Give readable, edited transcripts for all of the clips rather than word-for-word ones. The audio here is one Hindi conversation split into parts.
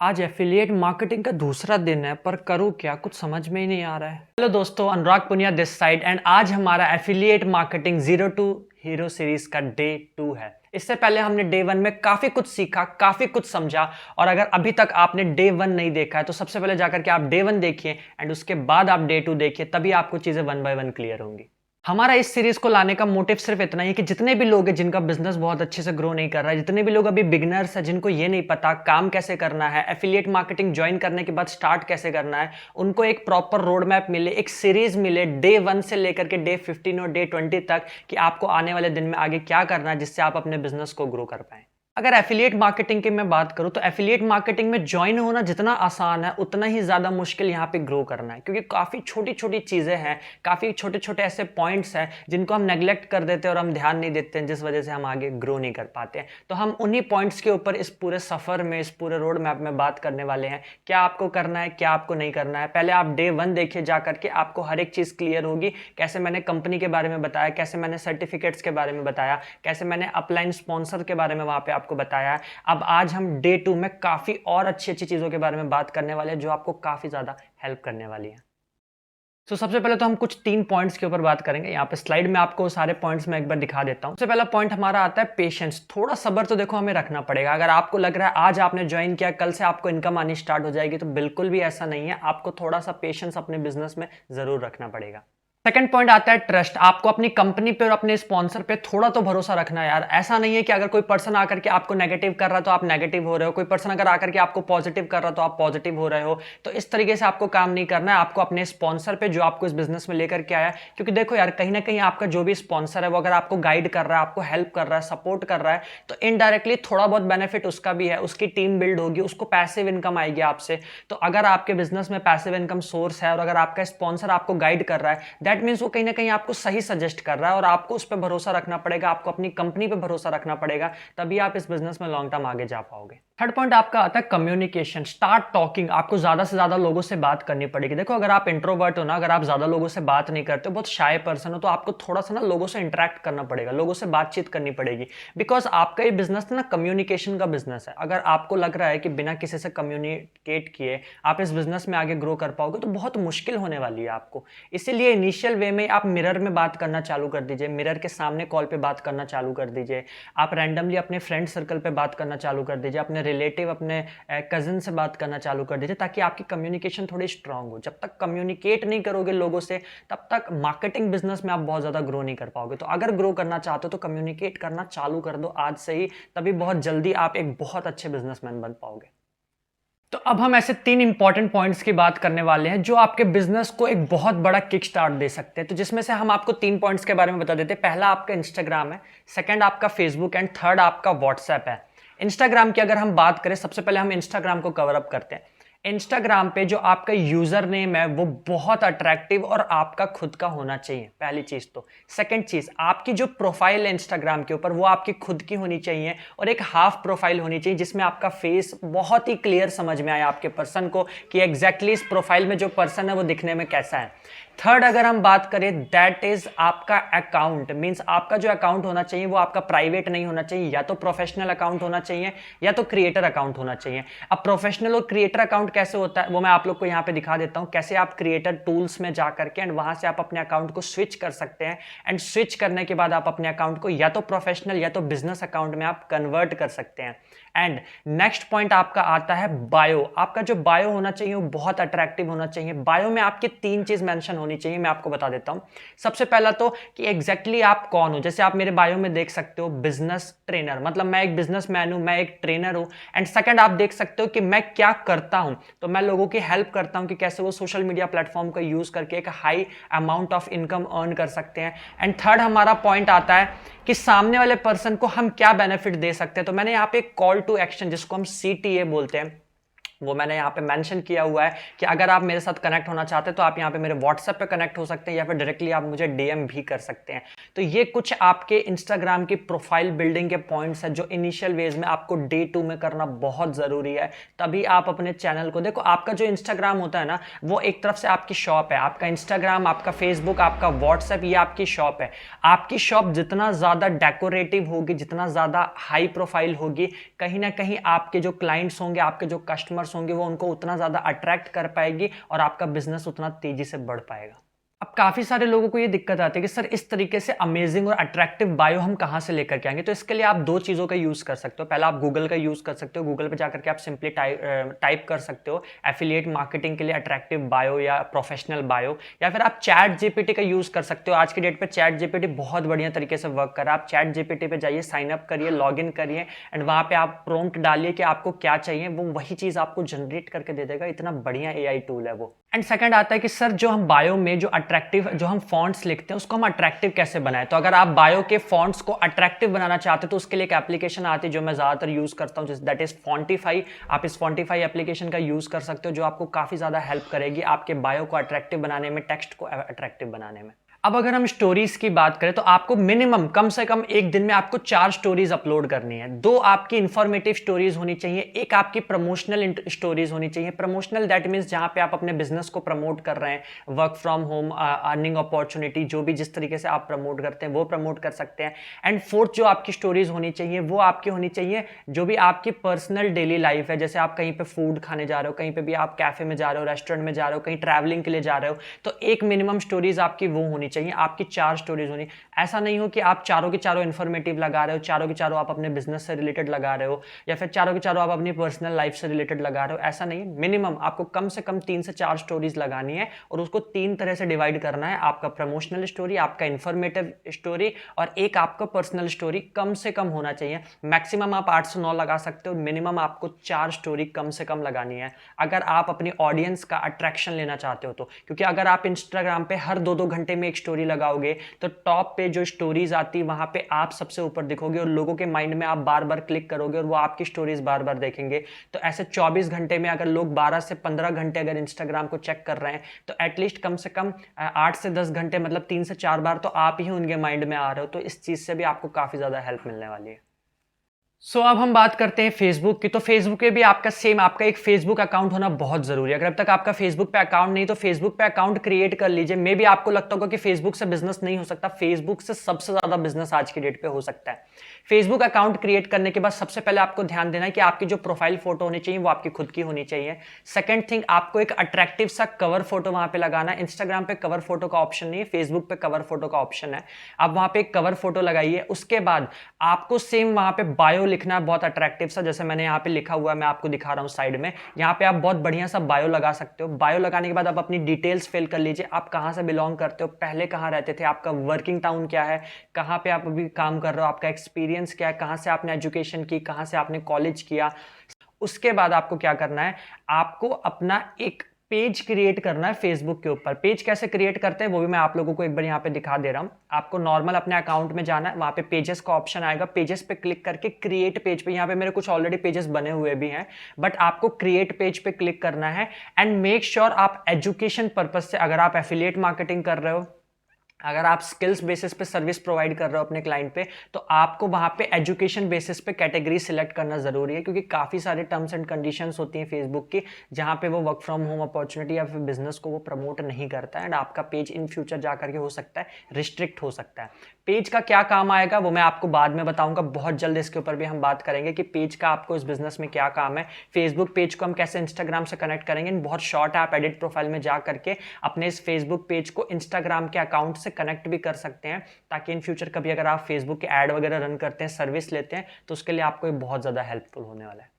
आज एफिलिएट मार्केटिंग का दूसरा दिन है पर करूँ क्या कुछ समझ में ही नहीं आ रहा है। हेलो दोस्तों, अनुराग पुनिया दिस साइड एंड आज हमारा एफिलिएट मार्केटिंग 02 हीरो सीरीज का डे 2 है। इससे पहले हमने डे 1 में काफी कुछ सीखा, काफी कुछ समझा और अगर अभी तक आपने डे 1 नहीं देखा है तो सबसे पहले जाकर के आप डे 1 देखिए एंड उसके बाद आप डे 2 देखिए, तभी आपको चीजें वन बाय वन क्लियर होंगी। हमारा इस सीरीज को लाने का मोटिव सिर्फ इतना ही कि जितने भी लोग हैं जिनका बिजनेस बहुत अच्छे से ग्रो नहीं कर रहा है, जितने भी लोग अभी बिगनर्स हैं जिनको ये नहीं पता काम कैसे करना है, एफिलिएट मार्केटिंग ज्वाइन करने के बाद स्टार्ट कैसे करना है, उनको एक प्रॉपर रोड मैप मिले, एक सीरीज मिले डे 1 से लेकर के डे 15 और डे 20 तक कि आपको आने वाले दिन में आगे क्या करना है जिससे आप अपने बिजनेस को ग्रो कर पाए। अगर एफिलिएट मार्केटिंग की मैं बात करूं तो एफिलिएट मार्केटिंग में ज्वाइन होना जितना आसान है उतना ही ज्यादा मुश्किल यहां पे ग्रो करना है, क्योंकि काफी छोटी छोटी चीजें हैं, काफी छोटे छोटे ऐसे पॉइंट्स हैं जिनको हम नेग्लेक्ट कर देते हैं और हम ध्यान नहीं देते हैं, जिस वजह से हम आगे ग्रो नहीं कर पाते हैं। तो हम उन्हीं पॉइंट्स के ऊपर इस पूरे सफर में, इस पूरे रोड मैप में बात करने वाले हैं। क्या आपको करना है, क्या आपको नहीं करना है। पहले आप डे 1 देखिए, जाकर के आपको हर एक चीज क्लियर होगी। कैसे मैंने कंपनी के बारे में बताया, कैसे मैंने सर्टिफिकेट्स के बारे में बताया, कैसे मैंने अपलाइन स्पॉन्सर के बारे में वहां पे आपको बताया है। अब आज हम डे 2 में काफी और अच्छी अच्छी चीजों के बारे में बात करने वाले हैं जो आपको काफी ज्यादा हेल्प करने वाली है। तो सबसे पहले तो हम कुछ 3 पॉइंट्स के ऊपर बात करेंगे। यहाँ पे स्लाइड में आपको सारे पॉइंट्स मैं एक बार दिखा देता हूँ। सबसे पहला पॉइंट हमारा आता है पेशेंस। थोड़ा सब्र तो देखो हमें रखना पड़ेगा। अगर आपको लग रहा है आज आपने ज्वाइन किया, कल से आपको इनकम आनी स्टार्ट हो जाएगी, तो बिल्कुल भी ऐसा नहीं है। आपको थोड़ा सा पेशेंस अपने बिजनेस में जरूर रखना पड़ेगा। सेकंड पॉइंट आता है ट्रस्ट। आपको अपनी कंपनी पे और अपने स्पॉन्सर पे थोड़ा तो भरोसा रखना है यार। ऐसा नहीं है कि अगर कोई पर्सन आकर के आपको नेगेटिव कर रहा है तो आप नेगेटिव हो रहे हो, कोई पर्सन अगर आकर के आपको पॉजिटिव कर रहा है तो आप पॉजिटिव हो रहे हो। तो इस तरीके से आपको काम नहीं करना है। आपको अपने स्पॉन्सर पे, जो आपको इस बिजनेस में लेकर के आया, क्योंकि देखो यार, कहीं ना कहीं आपका जो भी स्पॉन्सर है वो अगर आपको गाइड कर रहा है, आपको हेल्प कर रहा है, सपोर्ट कर रहा है, तो इनडायरेक्टली थोड़ा बहुत बेनिफिट उसका भी है। उसकी टीम बिल्ड होगी, उसको पैसिव इनकम आएगी आपसे। तो अगर आपके बिजनेस में पैसिव इनकम सोर्स है और अगर आपका स्पॉन्सर आपको गाइड कर रहा है, दैट मीन्स वो कहीं ना कहीं आपको सही सजेस्ट कर रहा है और आपको उस पर भरोसा रखना पड़ेगा, आपको अपनी कंपनी पे भरोसा रखना पड़ेगा, तभी आप इस बिजनेस में लॉन्ग टर्म आगे जा पाओगे। थर्ड पॉइंट आपका आता है कम्युनिकेशन। Start talking. आपको ज्यादा से ज्यादा लोगों से बात करनी पड़ेगी। देखो, अगर आप इंट्रोवर्ट हो ना, अगर आप ज्यादा लोगों से बात नहीं करते हो, बहुत शाय पर्सन हो, तो आपको थोड़ा सा ना लोगों से इंटरेक्ट करना पड़ेगा, लोगों से बातचीत करनी पड़ेगी। बिकॉज आपका ये बिजनेस ना कम्युनिकेशन का बिजनेस है। अगर आपको लग रहा है कि बिना किसी से कम्युनिकेट किए आप इस बिजनेस में आगे ग्रो कर पाओगे, तो बहुत मुश्किल होने वाली है आपको। इसीलिए इनिशियल वे में आप मिरर में बात करना चालू कर दीजिए, मिरर के सामने कॉल पे बात करना चालू कर दीजिए। आप रैंडमली अपने फ्रेंड सर्कल पे बात करना चालू कर दीजिए, अपने रिलेटिव, अपने कजिन से बात करना चालू कर दीजिए, ताकि आपकी कम्युनिकेशन थोड़ी स्ट्रांग हो। जब तक कम्युनिकेट नहीं करोगे लोगों से, तब तक मार्केटिंग बिजनेस में आप बहुत ज्यादा ग्रो नहीं कर पाओगे। तो अगर ग्रो करना चाहते हो तो कम्युनिकेट करना चालू कर दो आज से ही, तभी बहुत जल्दी आप एक बहुत अच्छे बिजनेसमैन बन पाओगे। तो अब हम ऐसे 3 इंपॉर्टेंट पॉइंट्स की बात करने वाले हैं जो आपके बिजनेस को एक बहुत बड़ा किक स्टार्ट दे सकते हैं। तो जिसमें से हम आपको 3 पॉइंट्स के बारे में बता देते हैं। पहला आपका इंस्टाग्राम है, सेकंड आपका फेसबुक एंड थर्ड आपका व्हाट्सएप है। इंस्टाग्राम की अगर हम बात करें, सबसे पहले हम इंस्टाग्राम को कवर अप करते हैं। इंस्टाग्राम पे जो आपका यूजर नेम है वो बहुत अट्रैक्टिव और आपका खुद का होना चाहिए, पहली चीज तो। सेकंड चीज, आपकी जो प्रोफाइल है इंस्टाग्राम के ऊपर वो आपकी खुद की होनी चाहिए और एक हाफ प्रोफाइल होनी चाहिए जिसमें आपका फेस बहुत ही क्लियर समझ में आए आपके पर्सन को कि एग्जैक्टली इस प्रोफाइल में जो पर्सन है वो दिखने में कैसा है। थर्ड अगर हम बात करें, दैट इज आपका अकाउंट। मींस आपका जो अकाउंट होना चाहिए वो आपका प्राइवेट नहीं होना चाहिए, या तो प्रोफेशनल अकाउंट होना चाहिए या तो क्रिएटर अकाउंट होना चाहिए। अब प्रोफेशनल और क्रिएटर अकाउंट कैसे होता है वो मैं आप लोग को यहाँ पे दिखा देता हूँ। कैसे आप क्रिएटर टूल्स में जा करके एंड वहां से आप अपने अकाउंट को स्विच कर सकते हैं एंड स्विच करने के बाद आप अपने अकाउंट को या तो प्रोफेशनल या तो बिजनेस अकाउंट में आप कन्वर्ट कर सकते हैं। एंड नेक्स्ट पॉइंट आपका आता है बायो। आपका जो बायो होना चाहिए वो बहुत अट्रैक्टिव होना चाहिए। बायो में आपके 3 चीज मेंशन होनी चाहिए, मैं आपको बता देता हूं। सबसे पहला तो कि एग्जैक्टली आप कौन हो। जैसे आप मेरे बायो में देख सकते हो बिजनेस ट्रेनर, मतलब मैं एक बिजनेसमैन हूं, मैं एक ट्रेनर हूं। एंड सेकंड आप देख सकते हो कि मैं क्या करता हूं, तो मैं लोगों की हेल्प करता हूं कि कैसे वो सोशल मीडिया प्लेटफॉर्म का यूज करके एक high amount of income earn कर सकते हैं। एंड थर्ड हमारा पॉइंट आता है कि सामने वाले पर्सन को हम क्या बेनिफिट दे सकते हैं। तो मैंने यहाँ पे कॉल टू एक्शन, जिसको हम CTA बोलते हैं, वो मैंने यहाँ पे मेंशन किया हुआ है कि अगर आप मेरे साथ कनेक्ट होना चाहते हैं तो आप यहाँ पे मेरे व्हाट्सएप पे कनेक्ट हो सकते हैं या फिर डायरेक्टली आप मुझे DM भी कर सकते हैं। तो ये कुछ आपके इंस्टाग्राम की प्रोफाइल बिल्डिंग के पॉइंट्स हैं जो इनिशियल वेज में आपको डे 2 में करना बहुत जरूरी है, तभी आप अपने चैनल को। देखो, आपका जो इंस्टाग्राम होता है ना, वो एक तरफ से आपकी शॉप है। आपका इंस्टाग्राम, आपका फेसबुक, आपका व्हाट्सएप, ये आपकी शॉप है। आपकी शॉप जितना ज्यादा डेकोरेटिव होगी, जितना ज्यादा हाई प्रोफाइल होगी, कहीं ना कहीं आपके जो क्लाइंट्स होंगे, आपके जो कस्टमर कस्टमर्स होंगे वो उनको उतना ज़्यादा अट्रैक्ट कर पाएगी और आपका बिजनेस उतना तेज़ी से बढ़ पाएगा। अब काफ़ी सारे लोगों को ये दिक्कत आती है कि सर इस तरीके से अमेजिंग और अट्रैक्टिव बायो हम कहाँ से लेकर के आएंगे। तो इसके लिए आप दो चीज़ों का यूज़ कर सकते हो। पहला आप गूगल का यूज़ कर सकते हो। गूगल पे जाकर के आप सिंपली टाइप कर सकते हो एफिलिएट मार्केटिंग के लिए अट्रैक्टिव बायो या प्रोफेशनल बायो, या फिर आप चैट जीपीटी का यूज़ कर सकते हो। आज की डेट पर चैट जीपीटी बहुत बढ़िया तरीके से वर्क कर रहा है। आप चैट जीपीटी पे जाइए, साइन अप करिए, लॉग इन करिए एंड वहाँ पे आप प्रॉम्प्ट डालिए कि आपको क्या चाहिए, वो वही चीज़ आपको जनरेट करके दे देगा। इतना बढ़िया एआई टूल है वो। एंड सेकंड आता है कि सर जो हम बायो में जो अट्रैक्टिव जो हम फॉन्ट्स लिखते हैं उसको हम अट्रैक्टिव कैसे बनाएं। तो अगर आप बायो के फॉन्ट्स को अट्रैक्टिव बनाना चाहते हो तो उसके लिए एक एप्लीकेशन आती है जो मैं ज़्यादातर यूज़ करता हूँ, दैट इज फॉन्टिफाई। आप इस फॉन्टिफाई एप्लीकेशन का यूज़ कर सकते हो जो आपको काफ़ी ज़्यादा हेल्प करेगी आपके बायो को अट्रैक्टिव बनाने में, टेक्स्ट को अट्रैक्टिव बनाने में। अब अगर हम स्टोरीज की बात करें तो आपको मिनिमम कम से कम एक दिन में आपको 4 स्टोरीज अपलोड करनी है। 2 आपकी इंफॉर्मेटिव स्टोरीज होनी चाहिए, एक आपकी प्रमोशनल स्टोरीज होनी चाहिए। प्रमोशनल दैट मीन्स जहां पे आप अपने बिजनेस को प्रमोट कर रहे हैं, work from home, earning opportunity, जो भी जिस तरीके से आप प्रमोट करते हैं वो प्रमोट कर सकते हैं। एंड फोर्थ जो आपकी स्टोरीज होनी चाहिए वो आपकी होनी चाहिए जो भी आपकी पर्सनल डेली लाइफ है। जैसे आप कहीं पे फूड खाने जा रहे हो, कहीं पे भी आप कैफे में जा रहे हो, रेस्टोरेंट में जा रहे हो, कहीं ट्रैवलिंग के लिए जा रहे हो, तो एक मिनिमम स्टोरीज आपकी वो होनी चाहिए। आपकी 4 स्टोरीज होनी। ऐसा नहीं हो कि आप चारों के चारों इंफॉर्मेटिव लगा रहे हो, चारों के चारों आप अपने बिजनेस से रिलेटेड लगा रहे हो, या फिर चारों के चारों आप अपनी पर्सनल लाइफ से रिलेटेड लगा रहे हो। ऐसा नहीं, मिनिमम आपको कम से कम 3 से 4 स्टोरीज लगानी है और उसको 3 तरह से डिवाइड करना है। आपका प्रमोशनल स्टोरी, आपका इंफॉर्मेटिव स्टोरी और एक आपका पर्सनल स्टोरी कम से कम होना चाहिए। मैक्सिमम आप 8 से 9 लगा सकते हो, मिनिमम आपको 4 स्टोरी कम से कम लगानी है अगर आप अपनी ऑडियंस का अट्रैक्शन लेना चाहते हो तो। क्योंकि अगर आप इंस्टाग्राम पे हर 2-2 घंटे में एक स्टोरी लगाओगे तो टॉप पे जो स्टोरीज आती है वहां पे आप सबसे ऊपर दिखोगे और लोगों के माइंड में आप बार बार क्लिक करोगे और वो आपकी स्टोरीज बार बार देखेंगे। तो ऐसे 24 घंटे में अगर लोग 12 से 15 घंटे अगर इंस्टाग्राम को चेक कर रहे हैं तो एटलीस्ट कम से कम 8 से 10 घंटे, मतलब 3 से 4 बार तो आप ही उनके माइंड में आ रहे हो। तो इस चीज से भी आपको काफी ज्यादा हेल्प मिलने वाली है। अब हम बात करते हैं फेसबुक की। तो फेसबुक पे भी आपका एक फेसबुक अकाउंट होना बहुत जरूरी है। अगर अब तक आपका फेसबुक पे अकाउंट नहीं तो फेसबुक पे अकाउंट क्रिएट कर लीजिए। मे भी आपको लगता होगा कि फेसबुक से बिजनेस नहीं हो सकता, फेसबुक से सबसे ज्यादा बिजनेस आज की डेट पे हो सकता है। फेसबुक अकाउंट क्रिएट करने के बाद सबसे पहले आपको ध्यान देना है कि आपकी जो प्रोफाइल फोटो होनी चाहिए वो आपकी खुद की होनी चाहिए। सेकंड थिंग, आपको एक अट्रैक्टिव सा कवर फोटो वहां पे लगाना है। इंस्टाग्राम पे कवर फोटो का ऑप्शन नहीं है, फेसबुक पे कवर फोटो का ऑप्शन है। आप वहां पे एक कवर फोटो लगाइए। उसके बाद आपको सेम वहां पे बायो लिखना है, बहुत अट्रैक्टिव सा, जैसे मैंने यहाँ पे लिखा हुआ है, मैं आपको दिखा रहा हूँ साइड में। यहाँ पे आप बहुत बढ़िया सा बायो लगा सकते हो। बायो लगाने के बाद आप अपनी डिटेल्स फिल कर लीजिए। आप कहाँ से बिलोंग करते हो, पहले कहाँ रहते थे, आपका वर्किंग टाउन क्या है, कहाँ पे आप अभी काम कर रहे हो, आपका एक्सपीरियंस क्या है, कहाँ से आपने एजुकेशन की, कहाँ से आपने कॉलेज किया। उसके बाद आपको क्या करना है, आपको अपना एक पेज क्रिएट करना है फेसबुक के ऊपर। पेज कैसे क्रिएट करते हैं वो भी मैं आप लोगों को एक बार यहाँ पे दिखा दे रहा हूँ। आपको नॉर्मल अपने अकाउंट में जाना है, वहां पे पेजेस का ऑप्शन आएगा, पेजेस पे क्लिक करके क्रिएट पेज पे, यहाँ पे मेरे कुछ ऑलरेडी पेजेस बने हुए भी हैं, बट आपको क्रिएट पेज पे क्लिक करना है। एंड मेक श्योर आप एजुकेशन पर्पज से, अगर आप एफिलिएट मार्केटिंग कर रहे हो, अगर आप स्किल्स बेसिस पे सर्विस प्रोवाइड कर रहे हो अपने क्लाइंट पे, तो आपको वहां पे एजुकेशन बेसिस पे कैटेगरी सिलेक्ट करना जरूरी है। क्योंकि काफी सारे टर्म्स एंड कंडीशंस होती हैं फेसबुक की जहां पे वो वर्क फ्रॉम होम अपॉर्चुनिटी या फिर बिजनेस को वो प्रमोट नहीं करता है एंड आपका पेज इन फ्यूचर जाकर के हो सकता है रिस्ट्रिक्ट हो सकता है। पेज का क्या काम आएगा वो मैं आपको बाद में बताऊंगा, बहुत जल्द इसके ऊपर भी हम बात करेंगे कि पेज का आपको इस बिजनेस में क्या काम है। फेसबुक पेज को हम कैसे इंस्टाग्राम से कनेक्ट करेंगे, बहुत शॉर्ट है। आप एडिट प्रोफाइल में जा करके अपने इस फेसबुक पेज को इंस्टाग्राम के अकाउंट से कनेक्ट भी कर सकते हैं, ताकि इन फ्यूचर कभी अगर आप फेसबुक के ऐड वगैरह रन करते हैं, सर्विस लेते हैं, तो उसके लिए आपको बहुत ज्यादा हेल्पफुल होने वाला है।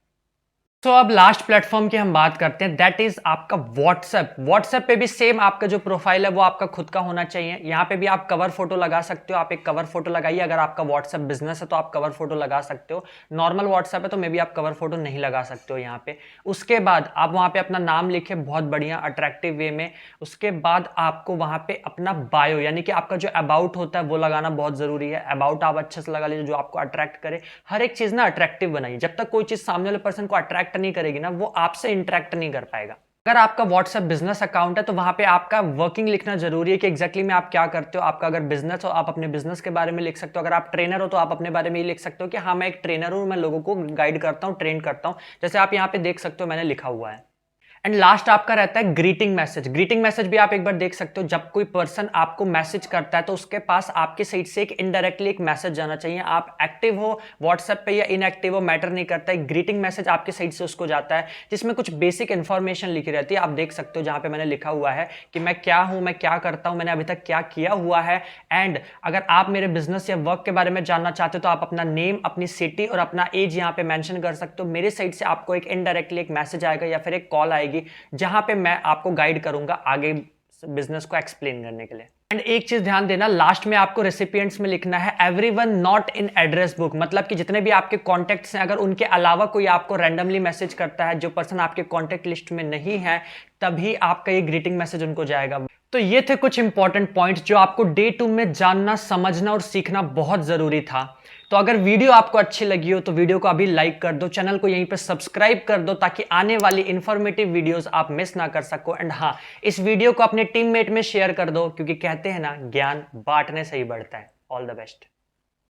तो अब लास्ट प्लेटफॉर्म की हम बात करते हैं, दैट इज आपका व्हाट्सएप। व्हाट्सएप पे भी सेम आपका जो प्रोफाइल है वो आपका खुद का होना चाहिए। यहाँ पे भी आप कवर फोटो लगा सकते हो, आप एक कवर फोटो लगाइए। अगर आपका व्हाट्सएप बिजनेस है तो आप कवर फोटो लगा सकते हो। नॉर्मल व्हाट्सएप है तो मे भी आप कवर फोटो नहीं लगा सकते हो यहाँ पे। उसके बाद आप वहाँ पे अपना नाम लिखे बहुत बढ़िया अट्रैक्टिव वे में। उसके बाद आपको वहाँ पे अपना बायो, यानी कि आपका जो अबाउट होता है वो लगाना बहुत जरूरी है। अबाउट आप अच्छे से लगा लीजिए जो आपको अट्रैक्ट करे। हर एक चीज ना अट्रैक्टिव बनाइए। जब तक कोई चीज सामने वाले पर्सन को अट्रैक्ट नहीं करेगी ना, वो आपसे इंटरेक्ट नहीं कर पाएगा। अगर आपका व्हाट्सएप बिजनेस अकाउंट है तो वहां पे आपका वर्किंग लिखना जरूरी है कि एग्जैक्टली में आप क्या करते हो। आपका अगर बिजनेस हो आप अपने बिजनेस के बारे में लिख सकते हो। अगर आप ट्रेनर हो तो आप अपने बारे में ये लिख सकते हो कि हाँ मैं एक ट्रेनर हूं, मैं लोगों को गाइड करता हूं, ट्रेन करता हूं। जैसे आप यहाँ पे देख सकते हो मैंने लिखा हुआ है। एंड लास्ट आपका रहता है ग्रीटिंग मैसेज। ग्रीटिंग मैसेज भी आप एक बार देख सकते हो, जब कोई पर्सन आपको मैसेज करता है तो उसके पास आपके साइड से एक इनडायरेक्टली एक मैसेज जाना चाहिए। आप एक्टिव हो व्हाट्सएप पे या इनएक्टिव हो मैटर नहीं करता, एक ग्रीटिंग मैसेज आपके साइड से उसको जाता है जिसमें कुछ बेसिक इंफॉर्मेशन लिखी रहती है। आप देख सकते हो जहां पे मैंने लिखा हुआ है कि मैं क्या हूं, मैं क्या करता हूं, मैंने अभी तक क्या किया हुआ है। एंड अगर आप मेरे बिजनेस या वर्क के बारे में जानना चाहते हो तो आप अपना नेम, अपनी सिटी और अपना एज यहाँ पे मेंशन कर सकते हो। मेरे साइड से आपको एक इनडायरेक्टली एक मैसेज आएगा या फिर एक कॉल आएगी जहां पे मैं आपको गाइड करूंगा आगे बिजनेस को एक्सप्लेन करने के लिए। एंड एक चीज ध्यान देना, लास्ट में आपको रेसिपिएंट्स में लिखना है everyone not in address book, मतलब कि जितने भी आपके कॉन्टेक्ट्स हैं अगर उनके अलावा कोई आपको रैंडमली मैसेज करता है, जो पर्सन आपके कॉन्टेक्ट लिस्ट में नहीं है, तभी आपका ये ग्रीटिंग मैसेज उनको जाएगा। तो ये थे कुछ इंपॉर्टेंट पॉइंट्स जो आपको डे 2 में जानना, समझना और सीखना बहुत जरूरी था। तो अगर वीडियो आपको अच्छी लगी हो तो वीडियो को अभी लाइक कर दो, चैनल को यहीं पे सब्सक्राइब कर दो ताकि आने वाली इंफॉर्मेटिव वीडियोस आप मिस ना कर सको। एंड हाँ, इस वीडियो को अपने टीममेट में शेयर कर दो क्योंकि कहते हैं ना, ज्ञान बांटने से ही बढ़ता है। All the best.